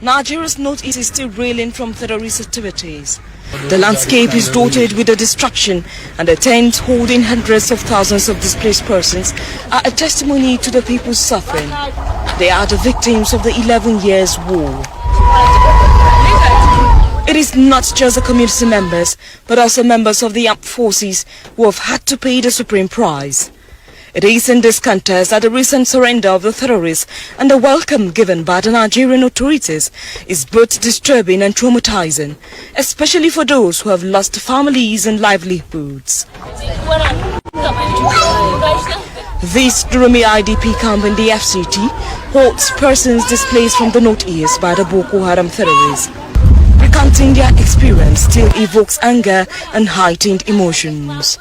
Nigeria's northeast is still reeling from terrorist activities. The landscape is dotted with the destruction, and the tents holding hundreds of thousands of displaced persons are a testimony to the people's suffering. They are the victims of the 11 years war. It is not just the community members, but also members of the armed forces who have had to pay the supreme price. It is in this context that the recent surrender of the terrorists and the welcome given by the Nigerian authorities is both disturbing and traumatizing, especially for those who have lost families and livelihoods. This Durumi IDP camp in the FCT holds persons displaced from the northeast by the Boko Haram terrorists. Recounting their experience still evokes anger and heightened emotions.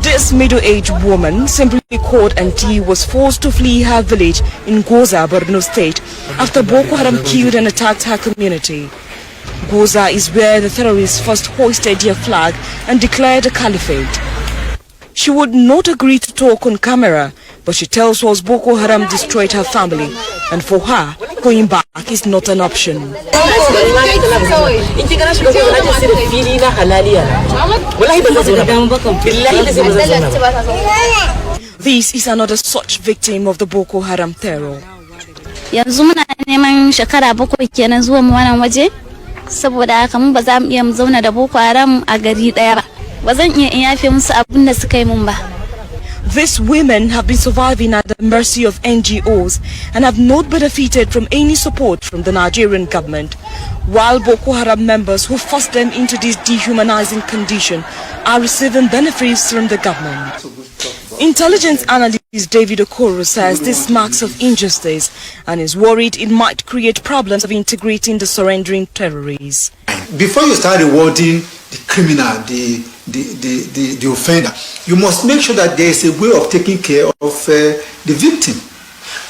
This middle-aged woman, simply called Auntie, was forced to flee her village in Goza, Borno State, after Boko Haram killed and attacked her community. Goza is where the terrorists first hoisted their flag and declared a caliphate. She would not agree to talk on camera, but she tells us Boko Haram destroyed her family, and for her, going back is not an option. This is another such victim of the Boko Haram terror. Yanzu muna neman shekara 7 kenan zuwa mu wannan waje saboda haka mun ba za mu iya mu zauna da Boko Haram a gari daya ba. Ba zan iya in yafe musu abin da suka yi mun ba. These women have been surviving at the mercy of NGOs and have not benefited from any support from the Nigerian government, while Boko Haram members who forced them into this dehumanizing condition are receiving benefits from the government. Intelligence analyst David Okoro says this marks of injustice and is worried it might create problems of integrating the surrendering terrorists. Before you start rewarding the criminal, the offender, you must make sure that there is a way of taking care of the victim.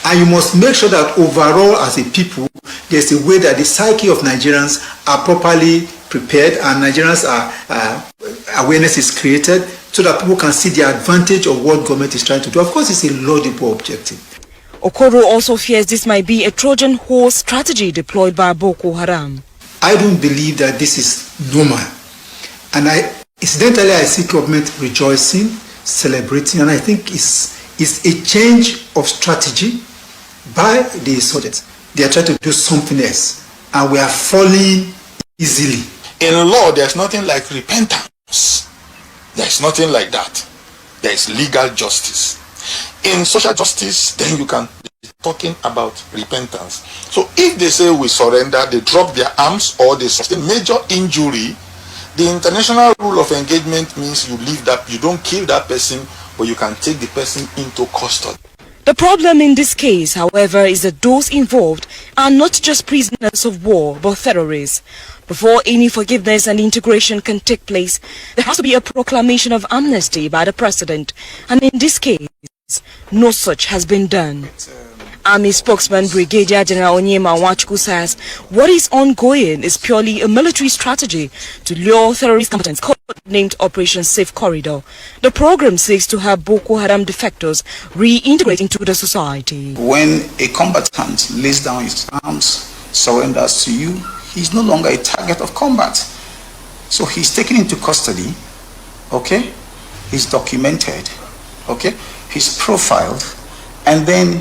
And you must make sure that overall as a people, there's a way that the psyche of Nigerians are properly prepared and Nigerians are awareness is created so that people can see the advantage of what government is trying to do. Of course, it's a laudable objective. Okoro also fears this might be a Trojan horse strategy deployed by Boko Haram. I don't believe that this is normal. And incidentally, I see government rejoicing, celebrating, and I think it's a change of strategy by the insurgents. They are trying to do something else, and we are falling easily. In law, there's nothing like repentance. There's nothing like that. There is legal justice. In social justice, then you can be talking about repentance. So if they say we surrender, they drop their arms or they sustain major injury, the international rule of engagement means you leave that, you don't kill that person, but you can take the person into custody. The problem in this case, however, is that those involved are not just prisoners of war, but terrorists. Before any forgiveness and integration can take place, there has to be a proclamation of amnesty by the president, and in this case, no such has been done. Army spokesman Brigadier General Onyema Nwachukwu says what is ongoing is purely a military strategy to lure terrorist combatants, codenamed Operation Safe Corridor. The program seeks to have Boko Haram defectors reintegrate into the society. When a combatant lays down his arms, surrenders to you, he's no longer a target of combat. So he's taken into custody, okay? He's documented, okay? He's profiled, and then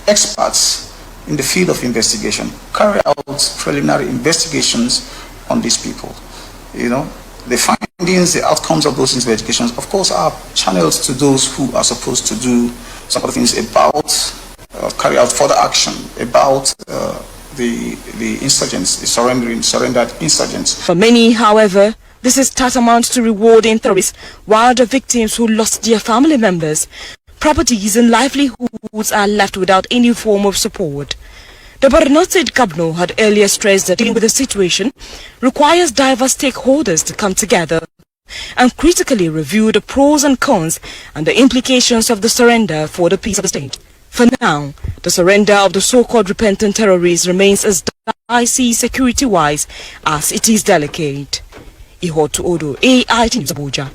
experts in the field of investigation carry out preliminary investigations on these people. You know, the findings, the outcomes of those investigations, of course, are channeled to those who are supposed to do some of the things about, carry out further action about the insurgents, the surrendered insurgents. For many, however, this is tantamount to rewarding terrorists, while the victims who lost their family members, properties and livelihoods are left without any form of support. The Borno State Governor had earlier stressed that dealing with the situation requires diverse stakeholders to come together and critically review the pros and cons and the implications of the surrender for the peace of the state. For now, the surrender of the so-called repentant terrorists remains as dicey security-wise as it is delicate. Ihotu Odo, AIT News Abuja.